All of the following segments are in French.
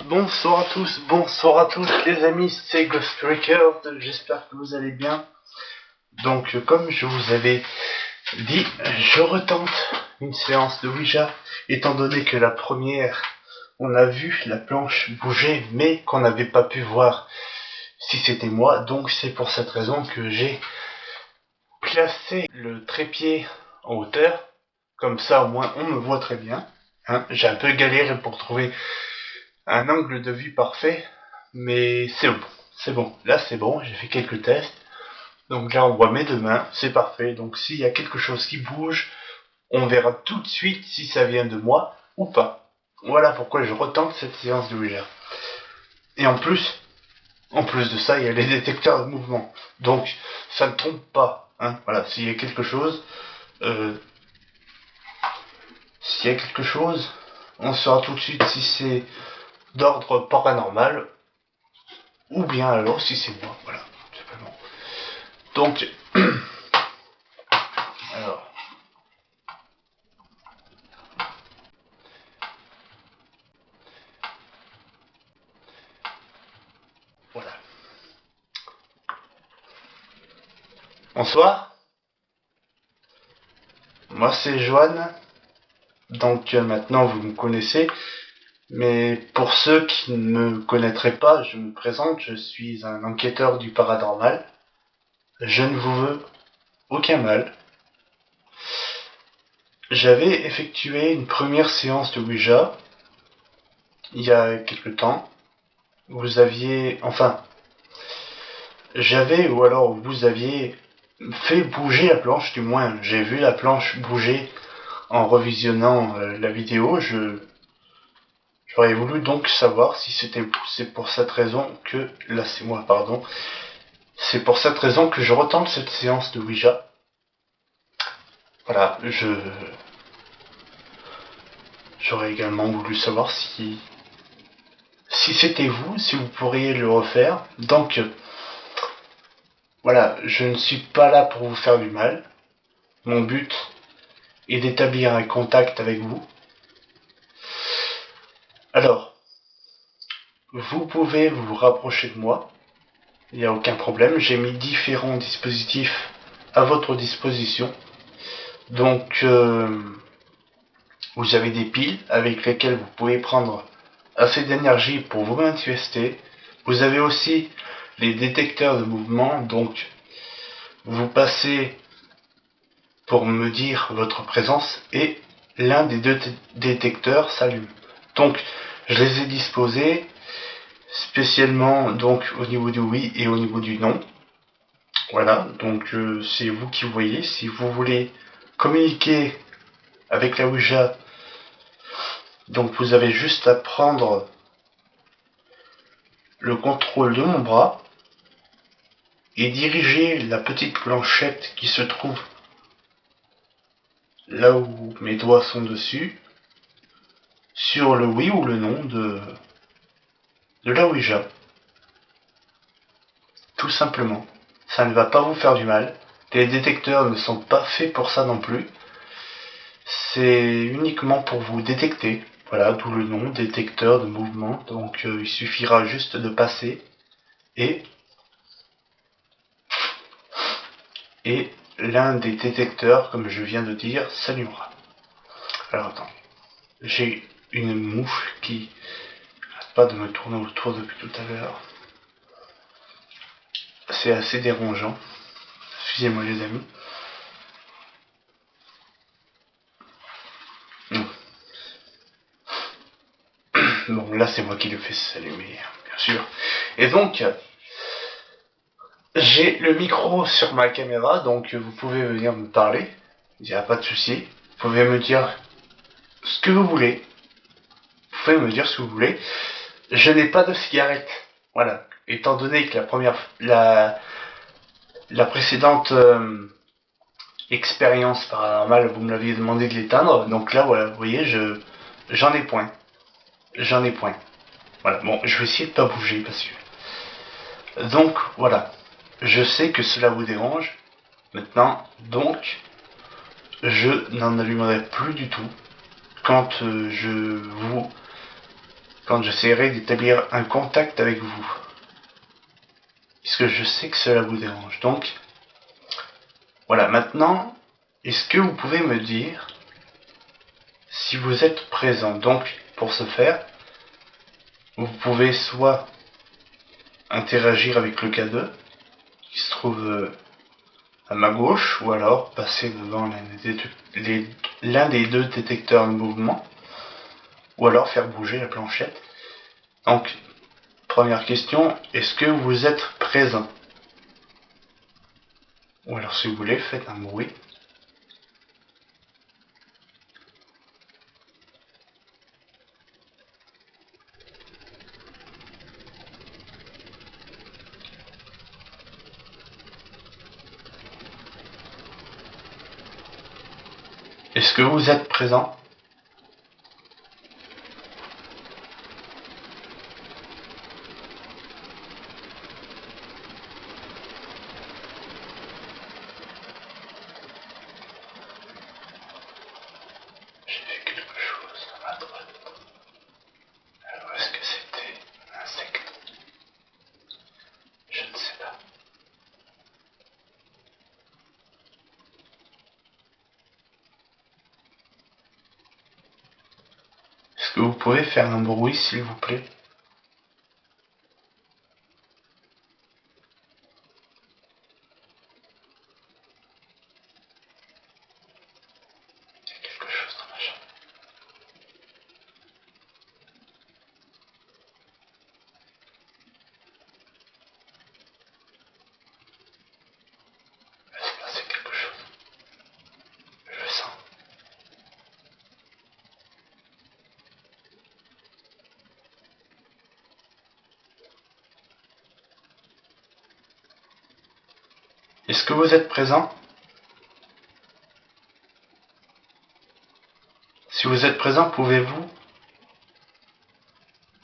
Bonsoir à tous les amis, c'est Ghost Record, j'espère que vous allez bien. Donc comme je vous avais dit, je retente une séance de Ouija, étant donné que la première, on a vu la planche bouger, mais qu'on n'avait pas pu voir si c'était moi, donc c'est pour cette raison que j'ai placé le trépied en hauteur, comme ça au moins on me voit très bien. J'ai un peu galéré pour trouver un angle de vue parfait, mais c'est bon, là c'est bon, j'ai fait quelques tests, donc là on voit mes deux mains, c'est parfait, donc s'il y a quelque chose qui bouge, on verra tout de suite si ça vient de moi ou pas. Voilà pourquoi je retente cette séance de Ouija. Et en plus de ça, il y a les détecteurs de mouvement, donc ça ne trompe pas, voilà, s'il y a quelque chose, on saura tout de suite si c'est d'ordre paranormal, ou bien alors si c'est moi, voilà, tout simplement. Donc, alors, voilà. Bonsoir, moi c'est Joanne, donc maintenant vous me connaissez, mais pour ceux qui ne me connaîtraient pas, je me présente, je suis un enquêteur du paranormal, je ne vous veux aucun mal. J'avais effectué une première séance de Ouija il y a quelque temps. Vous aviez, enfin, j'avais ou alors vous aviez fait bouger la planche, du moins j'ai vu la planche bouger en revisionnant la vidéo. J'aurais voulu donc savoir si c'est pour cette raison que, là c'est moi pardon, c'est pour cette raison que je retente cette séance de Ouija. Voilà, j'aurais également voulu savoir si c'était vous, si vous pourriez le refaire. Donc voilà, je ne suis pas là pour vous faire du mal. Mon but est d'établir un contact avec vous. Alors, vous pouvez vous rapprocher de moi, il n'y a aucun problème. J'ai mis différents dispositifs à votre disposition. Donc, vous avez des piles avec lesquelles vous pouvez prendre assez d'énergie pour vous manifester. Vous avez aussi les détecteurs de mouvement, donc vous passez pour me dire votre présence et l'un des deux détecteurs s'allume. Donc, je les ai disposés spécialement donc au niveau du oui et au niveau du non. Voilà, donc c'est vous qui voyez. Si vous voulez communiquer avec la Ouija, donc vous avez juste à prendre le contrôle de mon bras et diriger la petite planchette qui se trouve là où mes doigts sont dessus sur le oui ou le non de la Ouija. Tout simplement. Ça ne va pas vous faire du mal. Les détecteurs ne sont pas faits pour ça non plus. C'est uniquement pour vous détecter. Voilà, d'où le nom, détecteur de mouvement. Donc il suffira juste de passer et l'un des détecteurs, comme je viens de dire, s'allumera. Alors attends, j'ai une mouche qui n'arrête pas de me tourner autour depuis tout à l'heure. C'est assez dérangeant. Excusez-moi les amis. Bon, là c'est moi qui le fais s'allumer, bien sûr. Et donc, j'ai le micro sur ma caméra, donc vous pouvez venir me parler. Il n'y a pas de souci. Vous pouvez me dire ce que vous voulez. Vous pouvez me dire ce que vous voulez. Je n'ai pas de cigarette. Voilà. Étant donné que la précédente expérience paranormale, vous me l'aviez demandé de l'éteindre. Donc là, voilà, vous voyez, j'en ai point. J'en ai point. Voilà. Bon, je vais essayer de pas bouger parce que. Donc voilà. Je sais que cela vous dérange. Maintenant, donc, je n'en allumerai plus du tout quand je vous quand j'essaierai d'établir un contact avec vous. Puisque je sais que cela vous dérange. Donc, voilà, maintenant, est-ce que vous pouvez me dire si vous êtes présent? Donc, pour ce faire, vous pouvez soit interagir avec le K2, qui se trouve à ma gauche, ou alors passer devant l'un des deux détecteurs de mouvement, ou alors faire bouger la planchette. Donc, première question, est-ce que vous êtes présent? Ou alors si vous voulez, faites un bruit. Est-ce que vous êtes présent? J'ai vu quelque chose à ma droite. Alors est-ce que c'était un insecte? Je ne sais pas. Est-ce que vous pouvez faire un bruit s'il vous plaît? Il y a quelque chose dans ma chambre. Il va se passer quelque chose. Je le sens. Est-ce que vous êtes présent? Si vous êtes présent, pouvez-vous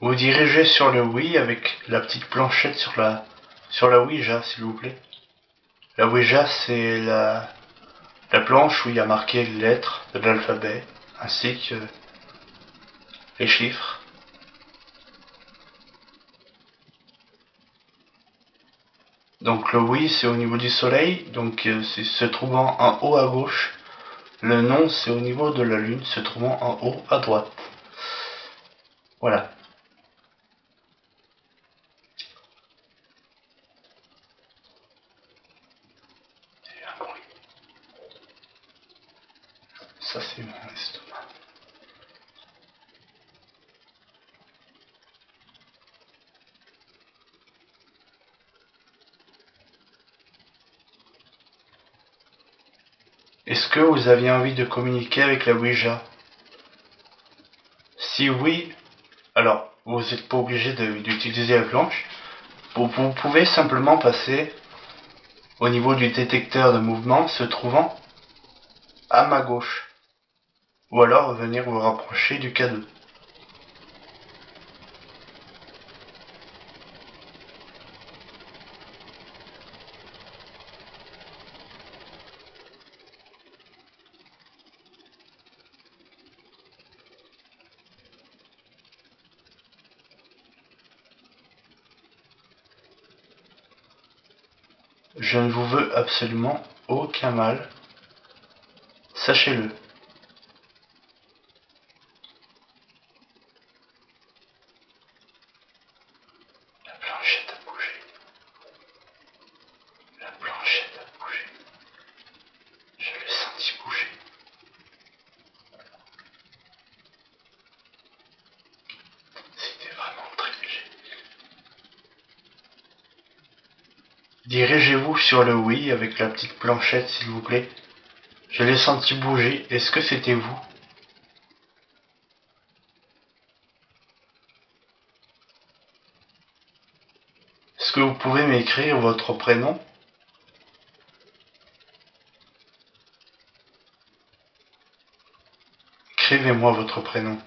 vous diriger sur le oui avec la petite planchette sur la Ouija, s'il vous plaît? La Ouija, c'est la planche où il y a marqué les lettres de l'alphabet, ainsi que les chiffres. Donc le oui, c'est au niveau du soleil, donc c'est se trouvant en haut à gauche. Le non, c'est au niveau de la lune, se trouvant en haut à droite. Voilà. Il y a un bruit. Ça, c'est mon estomac. Est-ce que vous aviez envie de communiquer avec la Ouija? Si oui, alors vous n'êtes pas obligé d'utiliser la planche. Vous pouvez simplement passer au niveau du détecteur de mouvement se trouvant à ma gauche. Ou alors venir vous rapprocher du K2. Je ne vous veux absolument aucun mal. Sachez-le. La planchette a bougé. La planchette a bougé. Je l'ai senti bouger. C'était vraiment très léger. Dirigez-vous sur le oui avec la petite planchette, s'il vous plaît. Je l'ai senti bouger. Est-ce que c'était vous? Est-ce que vous pouvez m'écrire votre prénom? Écrivez-moi votre prénom.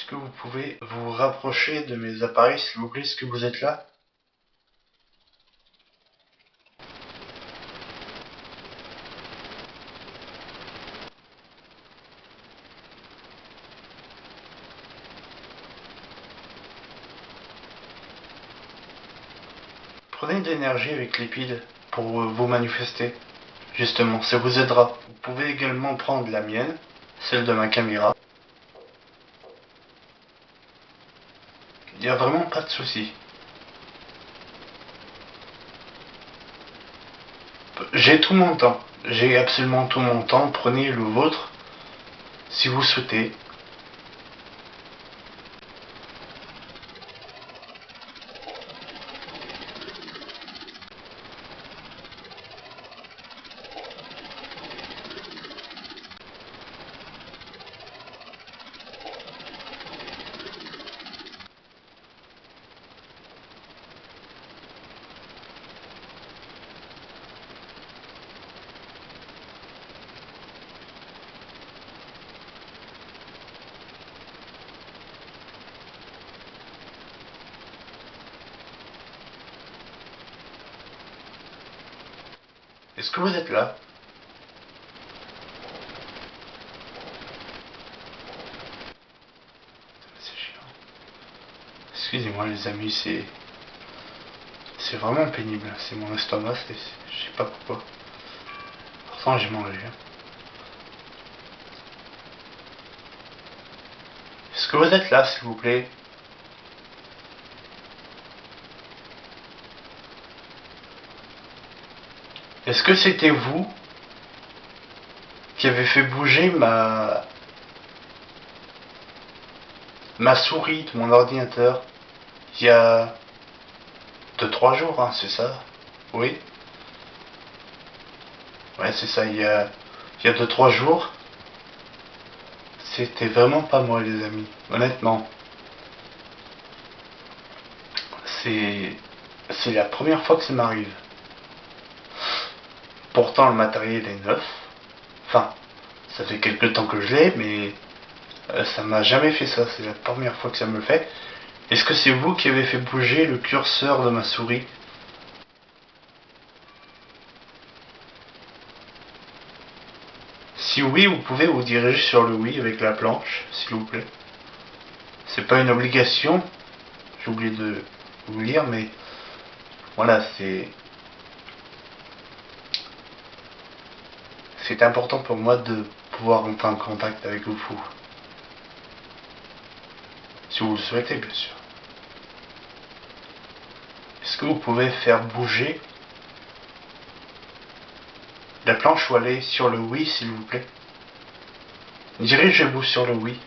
que vous pouvez vous rapprocher de mes appareils, s'il vous plaît? Est-ce que vous êtes là? Prenez de l'énergie avec les piles pour vous manifester. Justement, ça vous aidera. Vous pouvez également prendre la mienne, celle de ma caméra. Il n'y a vraiment pas de souci. J'ai tout mon temps. J'ai absolument tout mon temps. Prenez le vôtre si vous souhaitez. Est-ce que vous êtes là? C'est chiant. Excusez-moi les amis, c'est vraiment pénible. C'est mon estomac, je sais pas pourquoi. Pourtant j'ai mangé. Est-ce que vous êtes là, s'il vous plaît? Est-ce que c'était vous qui avez fait bouger ma souris de mon ordinateur il y a 2-3 jours, hein, c'est ça? Oui? Ouais, c'est ça, il y a 2-3 jours. C'était vraiment pas moi, les amis. Honnêtement. C'est la première fois que ça m'arrive. Pourtant, le matériel est neuf. Enfin, ça fait quelques temps que je l'ai, mais ça m'a jamais fait ça. C'est la première fois que ça me le fait. Est-ce que c'est vous qui avez fait bouger le curseur de ma souris? Si oui, vous pouvez vous diriger sur le oui avec la planche, s'il vous plaît. C'est pas une obligation. J'ai oublié de vous lire, mais voilà, c'est important pour moi de pouvoir entrer en contact avec vous. Si vous le souhaitez, bien sûr. Est-ce que vous pouvez faire bouger la planche ou aller sur le oui, s'il vous plaît? Dirigez-vous sur le oui.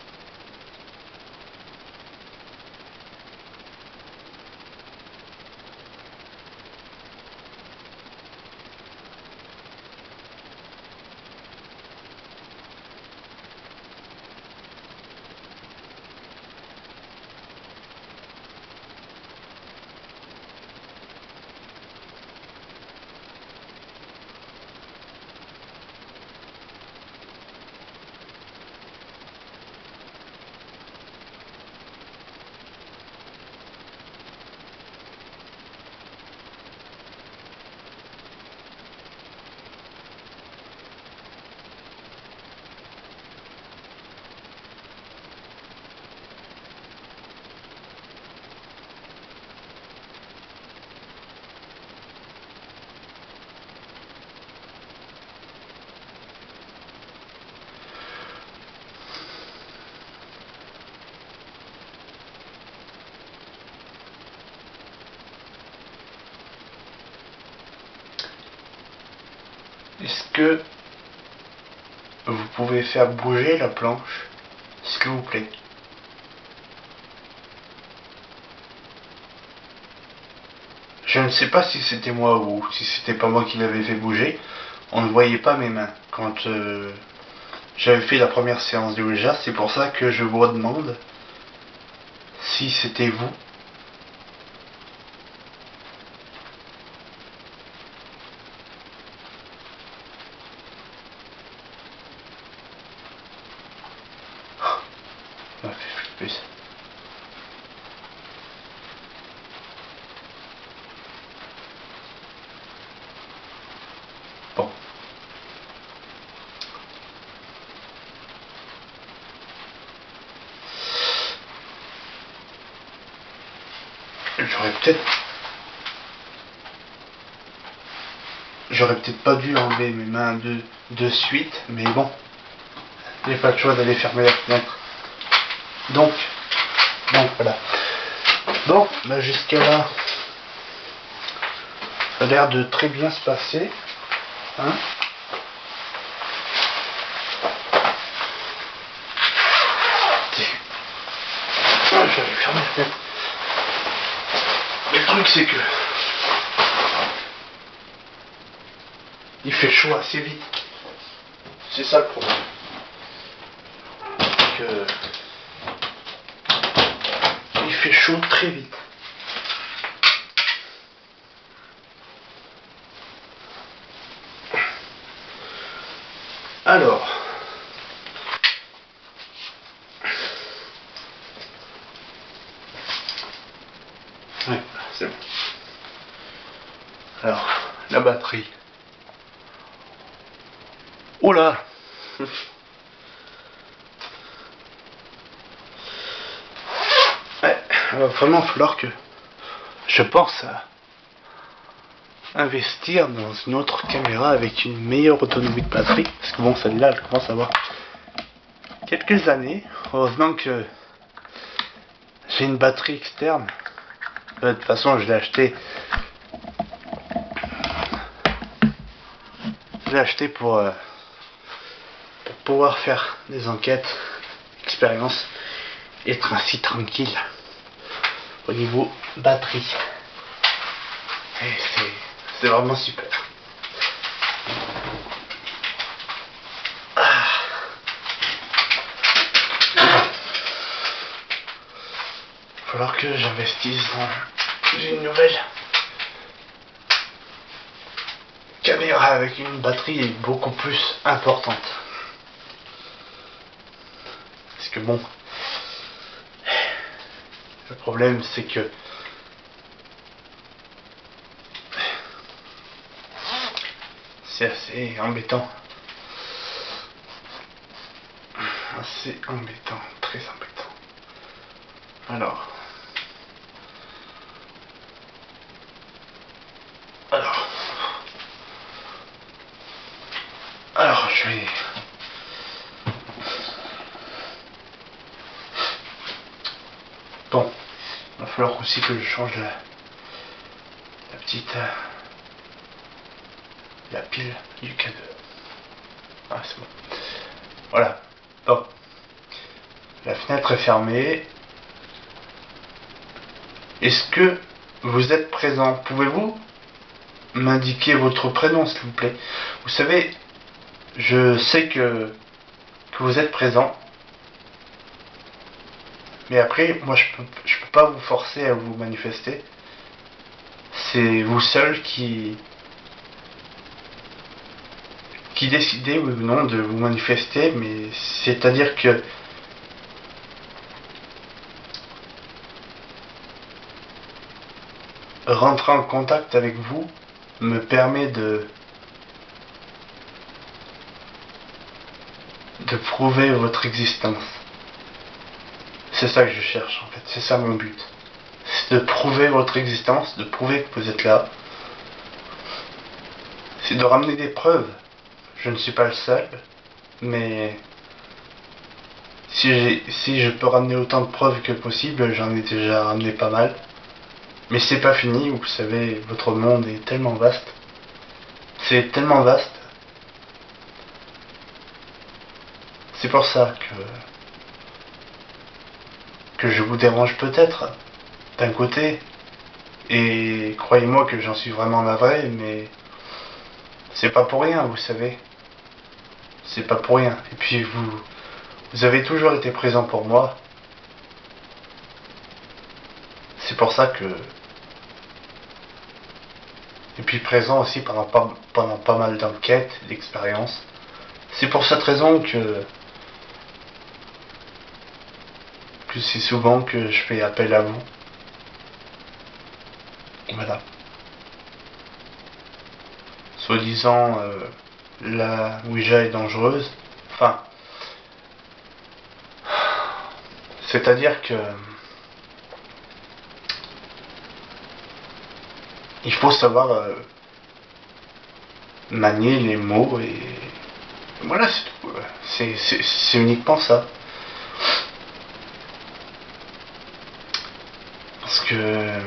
Est-ce que vous pouvez faire bouger la planche, s'il vous plaît? Je ne sais pas si c'était moi ou si c'était pas moi qui l'avais fait bouger. On ne voyait pas mes mains quand j'avais fait la première séance de Ouija. C'est pour ça que je vous demande si c'était vous. Ça m'a fait flipper ça. J'aurais peut-être pas dû enlever mes mains de suite, mais bon, j'ai pas le choix d'aller fermer la fenêtre. Donc voilà. Bon, bah jusqu'à là, ça a l'air de très bien se passer. Hein? Je vais aller fermer la fenêtre. Mais le truc c'est que il fait chaud assez vite. C'est ça le problème. Il fait chaud très vite. Alors, ouais, c'est bon. Alors, la batterie. Oh là! Ouais, il va vraiment falloir que je pense à investir dans une autre caméra avec une meilleure autonomie de batterie. Parce que bon, celle-là, je commence à avoir quelques années. Heureusement que j'ai une batterie externe. De toute façon, je l'ai acheté. Pour pouvoir faire des enquêtes, expériences, être ainsi tranquille au niveau batterie. Et c'est vraiment super. Ah. Il va falloir que j'investisse dans une nouvelle caméra avec une batterie beaucoup plus importante. Parce que bon, le problème c'est que c'est assez embêtant. Assez embêtant, très embêtant. Alors, je vais... Bon, il va falloir aussi que je change la petite... la pile du K2. Ah, c'est bon. Voilà. Bon. La fenêtre est fermée. Est-ce que vous êtes présent? Pouvez-vous m'indiquer votre prénom, s'il vous plaît? Vous savez, je sais que vous êtes présent. Mais après, moi, je peux pas vous forcer à vous manifester. C'est vous seul qui décidez, oui ou non, de vous manifester. Mais c'est-à-dire que rentrer en contact avec vous me permet de prouver votre existence. C'est ça que je cherche en fait, c'est ça mon but. C'est de prouver votre existence, de prouver que vous êtes là. C'est de ramener des preuves. Je ne suis pas le seul, mais si je peux ramener autant de preuves que possible, j'en ai déjà ramené pas mal. Mais c'est pas fini, vous savez, votre monde est tellement vaste. C'est tellement vaste. C'est pour ça que je vous dérange peut-être, d'un côté. Et croyez-moi que j'en suis vraiment navré, mais c'est pas pour rien, vous savez. C'est pas pour rien. Et puis vous avez toujours été présent pour moi. C'est pour ça que... Et puis présent aussi pendant pas mal d'enquêtes, d'expériences. C'est pour cette raison que c'est souvent que je fais appel à vous. Voilà. Soi-disant, la Ouija est dangereuse. Enfin, c'est-à-dire que il faut savoir manier les mots et voilà, c'est tout. C'est uniquement ça. Parce que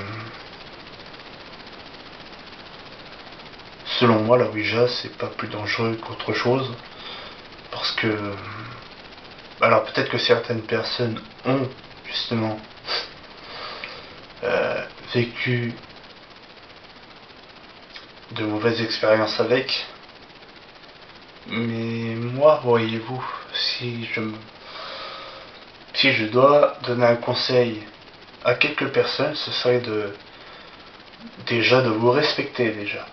selon moi, la Ouija, c'est pas plus dangereux qu'autre chose. Parce que alors peut-être que certaines personnes ont justement vécu de mauvaises expériences avec. Mais moi, voyez-vous, si je dois donner un conseil à quelques personnes, ce serait déjà de vous respecter déjà.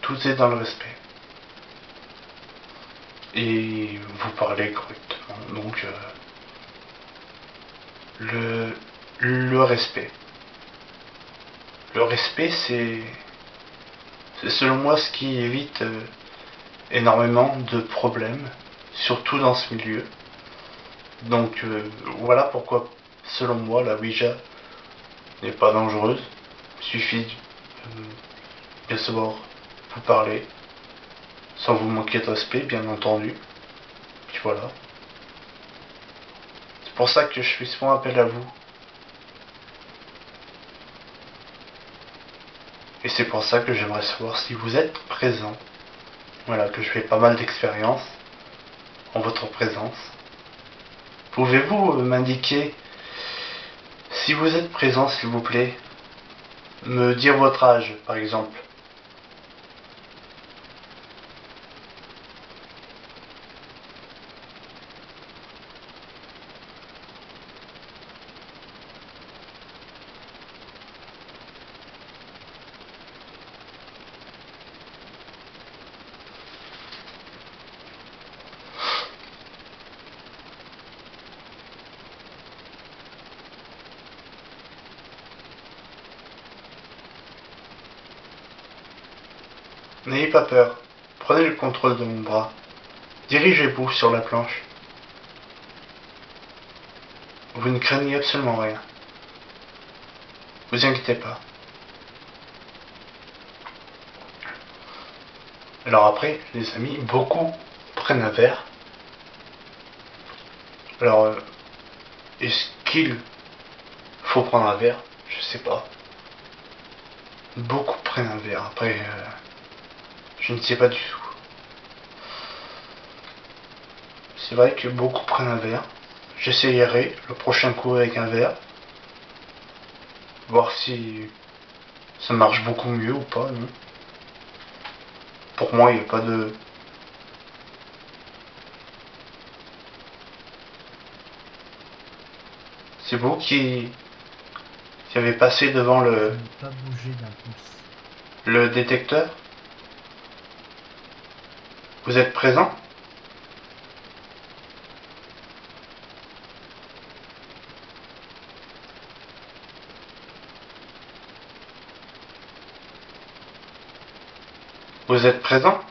Tout est dans le respect. Et vous parlez correctement. Donc le respect. Le respect, c'est selon moi ce qui évite énormément de problèmes, surtout dans ce milieu. Donc voilà pourquoi, selon moi, la Ouija n'est pas dangereuse. Il suffit de savoir vous parler, sans vous manquer de respect, bien entendu. Puis voilà. C'est pour ça que je fais souvent appel à vous. Et c'est pour ça que j'aimerais savoir si vous êtes présent. Voilà, que je fais pas mal d'expériences en votre présence. Pouvez-vous m'indiquer si vous êtes présent, s'il vous plaît, me dire votre âge, par exemple? N'ayez pas peur. Prenez le contrôle de mon bras. Dirigez-vous sur la planche. Vous ne craignez absolument rien. Vous inquiétez pas. Alors après, les amis, beaucoup prennent un verre. Alors, est-ce qu'il faut prendre un verre? Je sais pas. Beaucoup prennent un verre. Après, je ne sais pas du tout. C'est vrai que beaucoup prennent un verre. J'essayerai le prochain coup avec un verre. Voir si ça marche beaucoup mieux ou pas, non? Pour moi, il n'y a pas de... C'est vous qui avez passé devant Je n'ai pas bougé d'un pouce. le détecteur? Vous êtes présent? Vous êtes présent?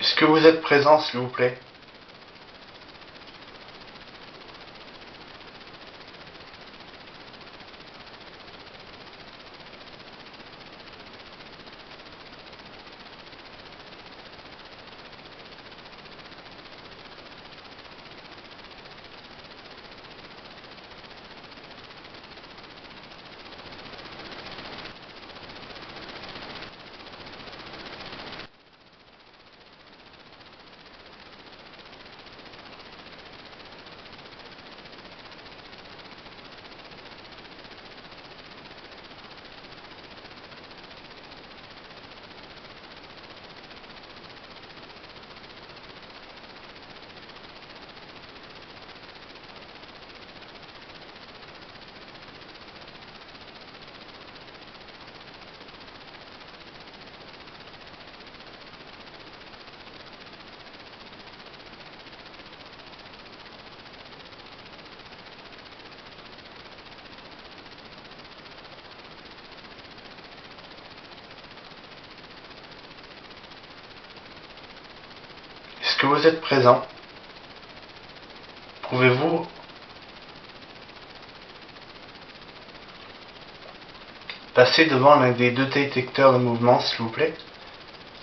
Est-ce que vous êtes présent, s'il vous plaît? vous êtes présent, pouvez-vous passer devant l'un des deux détecteurs de mouvement, s'il vous plaît?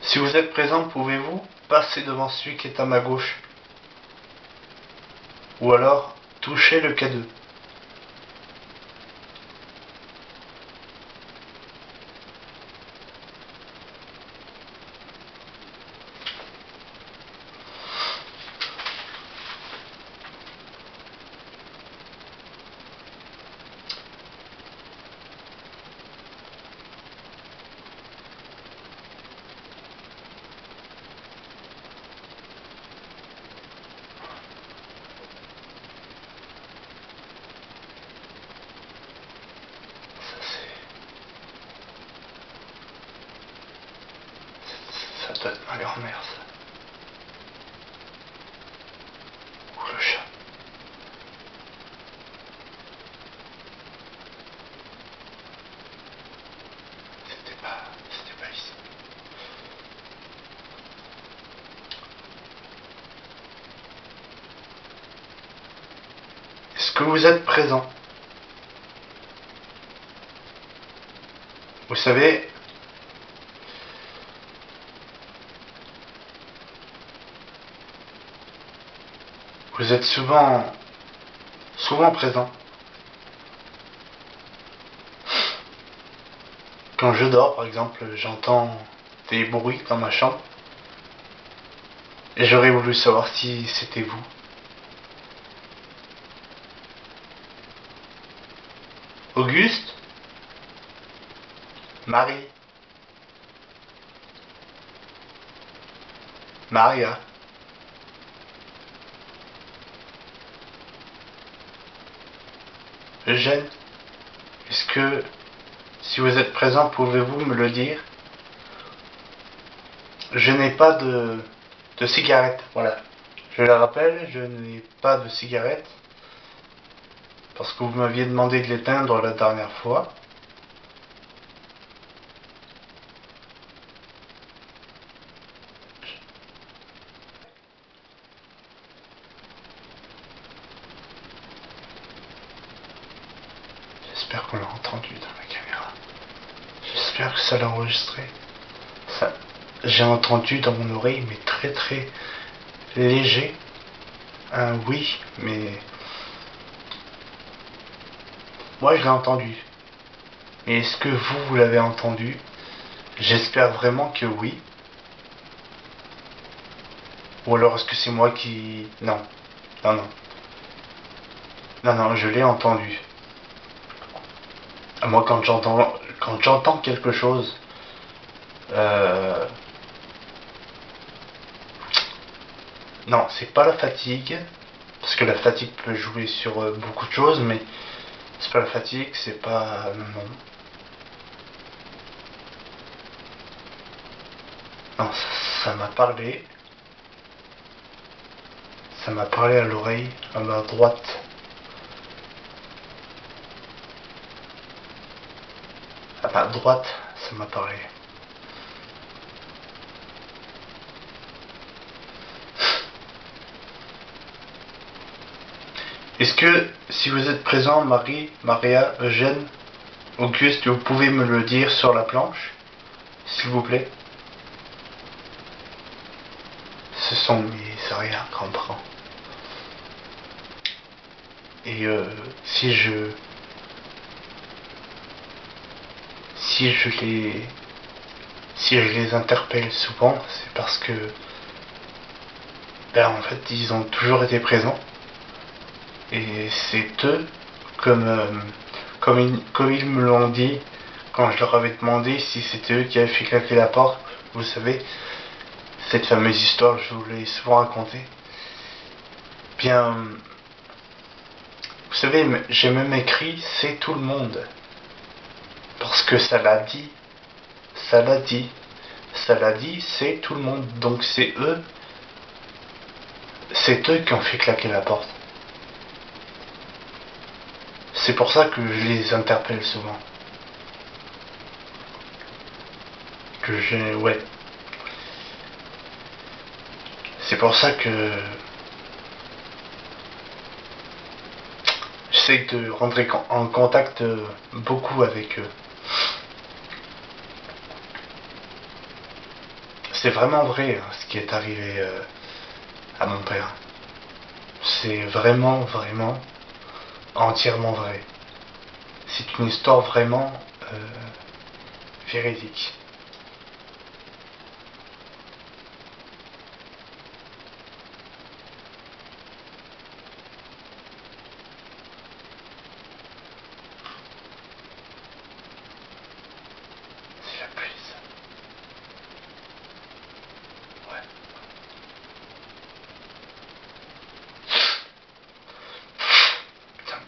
Si vous êtes présent, pouvez-vous passer devant celui qui est à ma gauche? Ou alors, toucher le K2. Ça doit être ma grand-mère, ça. Ou le chat. C'était pas ici. Est-ce que vous êtes présent? Vous savez, vous êtes souvent présent. Quand je dors, par exemple, j'entends des bruits dans ma chambre. Et j'aurais voulu savoir si c'était vous. Auguste? Marie? Maria? Eugène? Est-ce que, si vous êtes présent, pouvez-vous me le dire? Je n'ai pas de cigarette, voilà. Je le rappelle, je n'ai pas de cigarette. Parce que vous m'aviez demandé de l'éteindre la dernière fois. J'espère qu'on l'a entendu dans la caméra. J'espère que ça l'a enregistré. Ça, j'ai entendu dans mon oreille, mais très très léger. Un oui, mais moi je l'ai entendu. Mais est-ce que vous l'avez entendu? J'espère vraiment que oui. Ou alors est-ce que c'est moi qui... Non. Non, non. Non, non, je l'ai entendu. Moi quand j'entends quelque chose... Non, c'est pas la fatigue. Parce que la fatigue peut jouer sur beaucoup de choses, mais... C'est pas la fatigue, c'est pas... Non. Non, ça m'a parlé. Ça m'a parlé à l'oreille, à ma droite. À ma droite, ça m'a parlé. Est-ce que, si vous êtes présent, Marie, Maria, Eugène, Auguste, vous pouvez me le dire sur la planche, s'il vous plaît? Ce sont mes arrière-grands-parents. Et si je les interpelle souvent, c'est parce que en fait ils ont toujours été présents. Et c'est eux, comme ils me l'ont dit quand je leur avais demandé si c'était eux qui avaient fait claquer la porte. Vous savez, cette fameuse histoire, je vous l'ai souvent racontée. Bien, vous savez, j'ai même écrit c'est tout le monde. Parce que ça l'a dit, c'est tout le monde. Donc c'est eux qui ont fait claquer la porte. C'est pour ça que je les interpelle souvent. Ouais. C'est pour ça que j'essaie de rentrer en contact beaucoup avec eux. C'est vraiment vrai hein, ce qui est arrivé à mon père. C'est vraiment entièrement vrai. C'est une histoire vraiment véridique. C'est la pluie, ça. Ouais. Putain.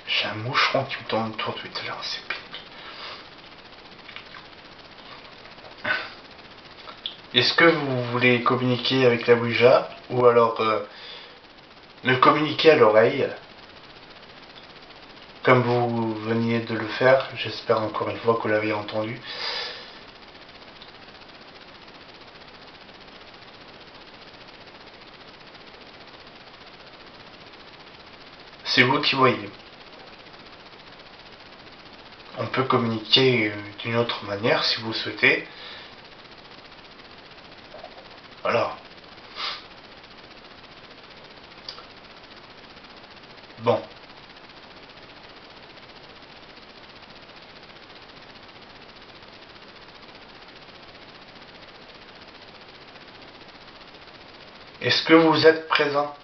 J'ai un moucheron qui me tourne autour depuis tout à l'heure, c'est pénible. Est-ce que vous voulez communiquer avec la Ouija ou alors me communiquer à l'oreille comme vous veniez de le faire? J'espère encore une fois que vous l'avez entendu. C'est vous qui voyez. On peut communiquer d'une autre manière si vous souhaitez. Voilà. Bon. Est-ce que vous êtes présent?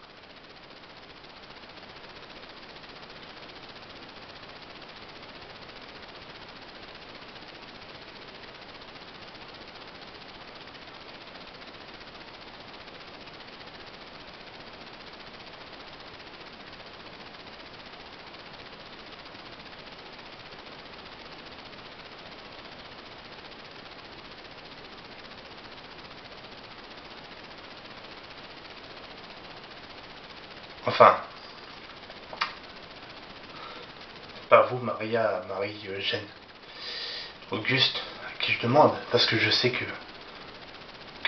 Enfin, pas vous, Maria, Marie-Eugène. Auguste, à qui je demande, parce que je sais que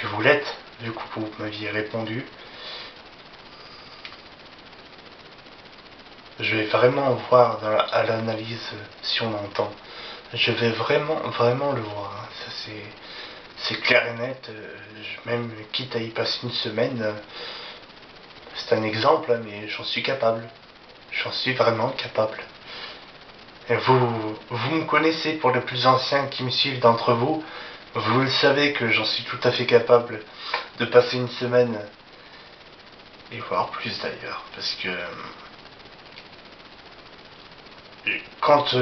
vous l'êtes, vu que vous m'aviez répondu. Je vais vraiment voir à l'analyse si on entend. Je vais vraiment le voir. Hein. Ça c'est clair et net. Même quitte à y passer une semaine, c'est un exemple, hein, mais j'en suis capable. J'en suis vraiment capable. Et vous me connaissez pour les plus anciens qui me suivent d'entre vous. Vous le savez que j'en suis tout à fait capable de passer une semaine et voire plus d'ailleurs, parce que quand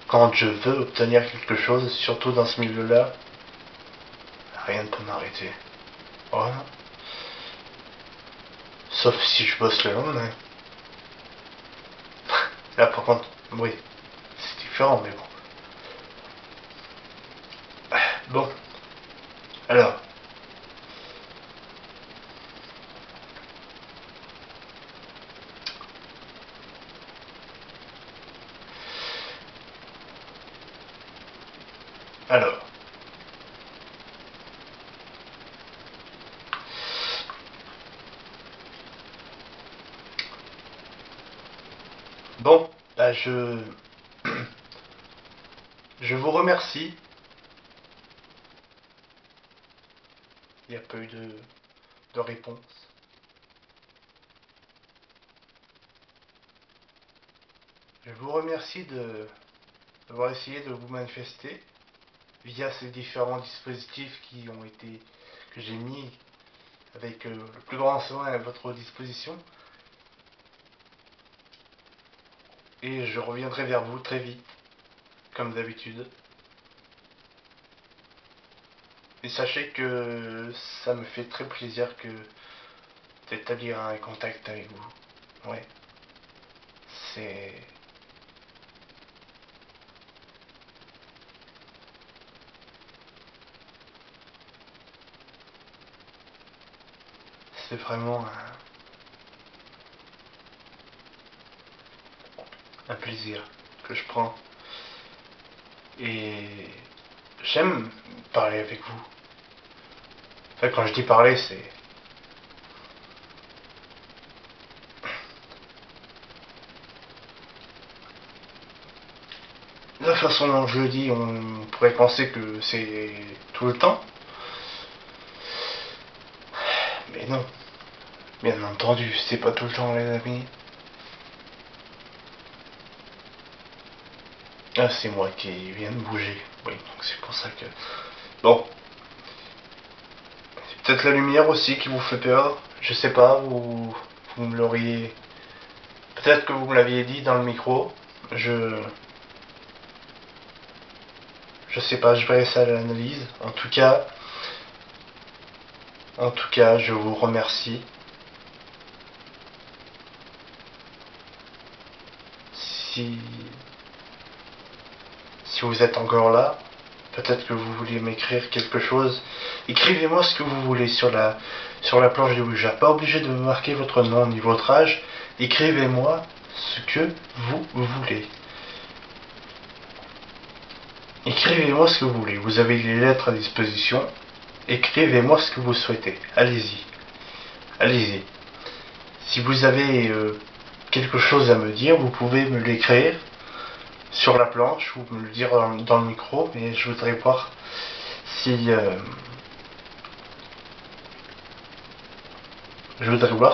quand je veux obtenir quelque chose, surtout dans ce milieu-là, rien ne peut m'arrêter. Oh non. Sauf si je bosse le lendemain. Là par contre, oui, c'est différent, mais bon. Bon, alors. Alors. Bon, bah je vous remercie. Il n'y a pas eu de réponse. Je vous remercie d'avoir essayé de vous manifester via ces différents dispositifs que j'ai mis avec le plus grand soin à votre disposition. Et je reviendrai vers vous très vite, comme d'habitude. Et sachez que ça me fait très plaisir d'établir un contact avec vous. Ouais. C'est... C'est vraiment un plaisir que je prends. Et j'aime parler avec vous. Enfin, quand je dis parler, c'est... La façon dont je le dis, on pourrait penser que c'est tout le temps. Mais non. Bien entendu, c'est pas tout le temps, les amis. Ah, c'est moi qui viens de bouger. Oui, donc c'est pour ça que... Bon. C'est peut-être la lumière aussi qui vous fait peur. Je sais pas, vous me l'auriez... Peut-être que vous me l'aviez dit dans le micro. Je sais pas, je verrai ça à l'analyse. En tout cas, je vous remercie. Si vous êtes encore là, peut-être que vous voulez m'écrire quelque chose. Écrivez-moi ce que vous voulez sur la planche de Ouija. Pas obligé de me marquer votre nom ni votre âge. Écrivez-moi ce que vous voulez. Écrivez-moi ce que vous voulez. Vous avez les lettres à disposition. Écrivez-moi ce que vous souhaitez. Allez-y. Allez-y. Si vous avez quelque chose à me dire, vous pouvez me l'écrire sur la planche ou me le dire dans le micro, mais je voudrais voir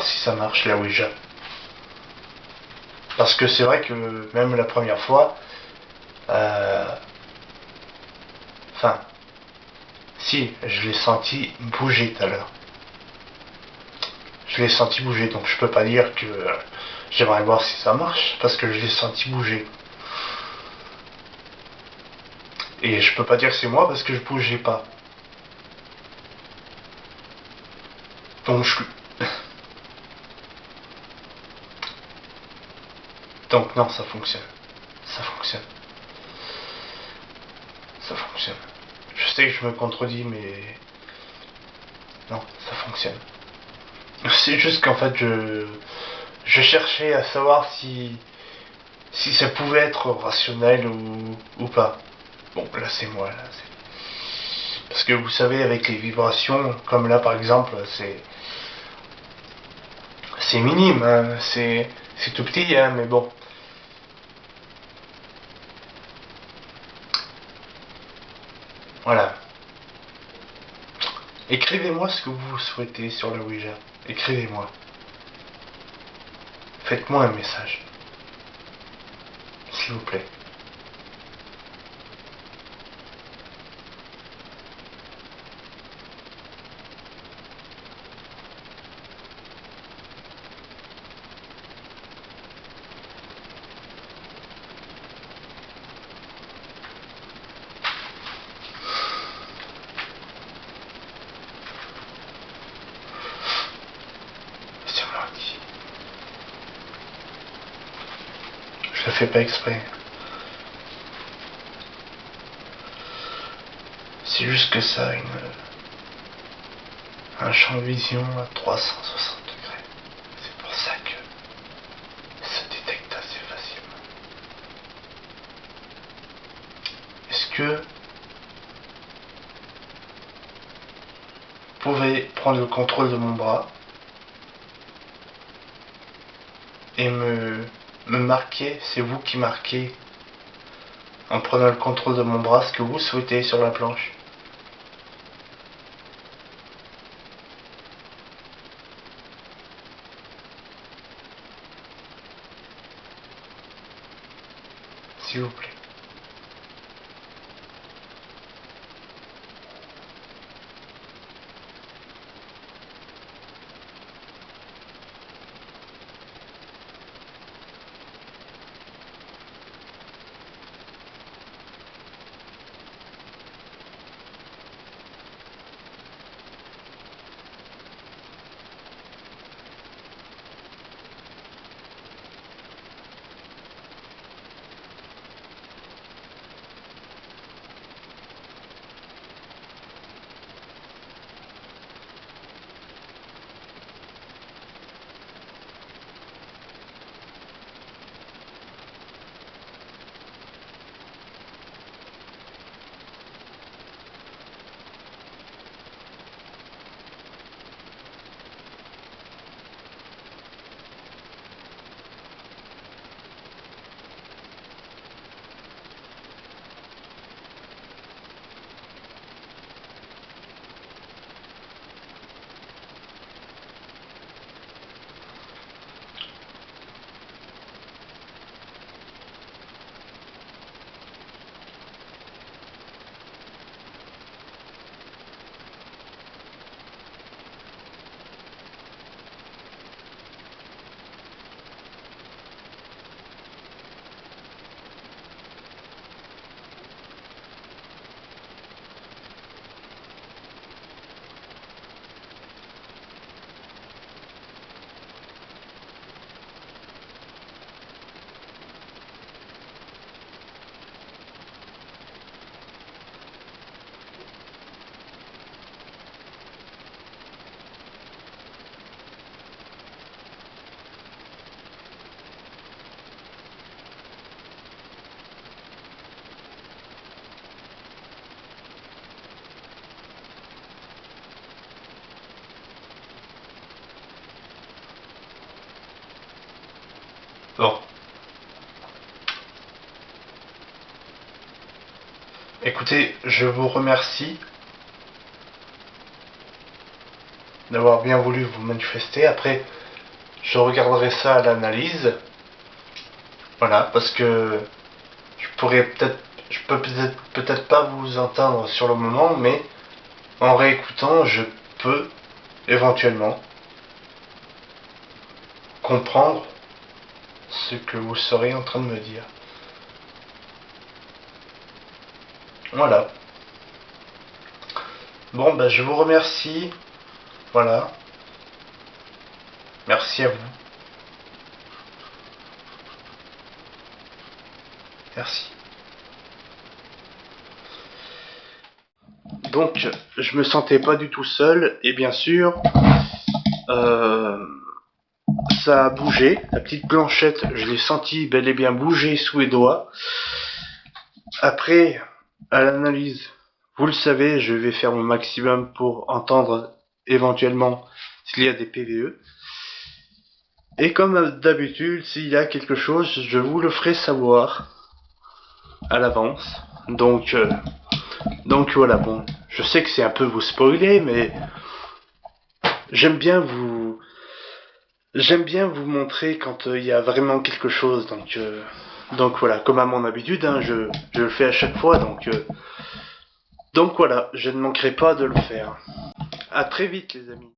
si ça marche la Ouija. Parce que c'est vrai que même la première fois, si, je l'ai senti bouger tout à l'heure. Je l'ai senti bouger, donc je peux pas dire que j'aimerais voir si ça marche, parce que je l'ai senti bouger. Et je peux pas dire que c'est moi parce que je bougeais pas. Donc Donc non, ça fonctionne. Ça fonctionne. Ça fonctionne. Je sais que je me contredis, mais... Non, ça fonctionne. C'est juste qu'en fait, je cherchais à savoir si ça pouvait être rationnel ou pas. Bon, là c'est moi, là. Parce que vous savez, avec les vibrations, comme là par exemple, c'est minime, hein, c'est tout petit, hein, mais bon. Voilà. Écrivez-moi ce que vous souhaitez sur la Ouija. Écrivez-moi. Faites-moi un message. S'il vous plaît. C'est moi qui... Je le fais pas exprès. C'est juste que ça a un champ de vision à 360 degrés. C'est pour ça que ça détecte assez facilement. Est-ce que vous pouvez prendre le contrôle de mon bras et me marquer, c'est vous qui marquez en prenant le contrôle de mon bras ce que vous souhaitez sur la planche. S'il vous plaît. Bon. Écoutez, je vous remercie d'avoir bien voulu vous manifester. Après, je regarderai ça à l'analyse. Voilà, parce que je peux peut-être pas vous entendre sur le moment, mais en réécoutant, je peux éventuellement comprendre ce que vous serez en train de me dire. Voilà. Bon, ben je vous remercie. Voilà. Merci à vous. Merci. Donc, je me sentais pas du tout seul, et bien sûr, ça a bougé. La petite planchette, je l'ai senti bel et bien bouger sous les doigts. Après, à l'analyse, vous le savez, je vais faire mon maximum pour entendre éventuellement s'il y a des PVE. Et comme d'habitude, s'il y a quelque chose, je vous le ferai savoir à l'avance. Donc voilà, bon, je sais que c'est un peu vous spoiler, mais j'aime bien vous montrer quand il y a vraiment quelque chose. Donc voilà, comme à mon habitude, hein, je le fais à chaque fois. Donc voilà, je ne manquerai pas de le faire. À très vite, les amis.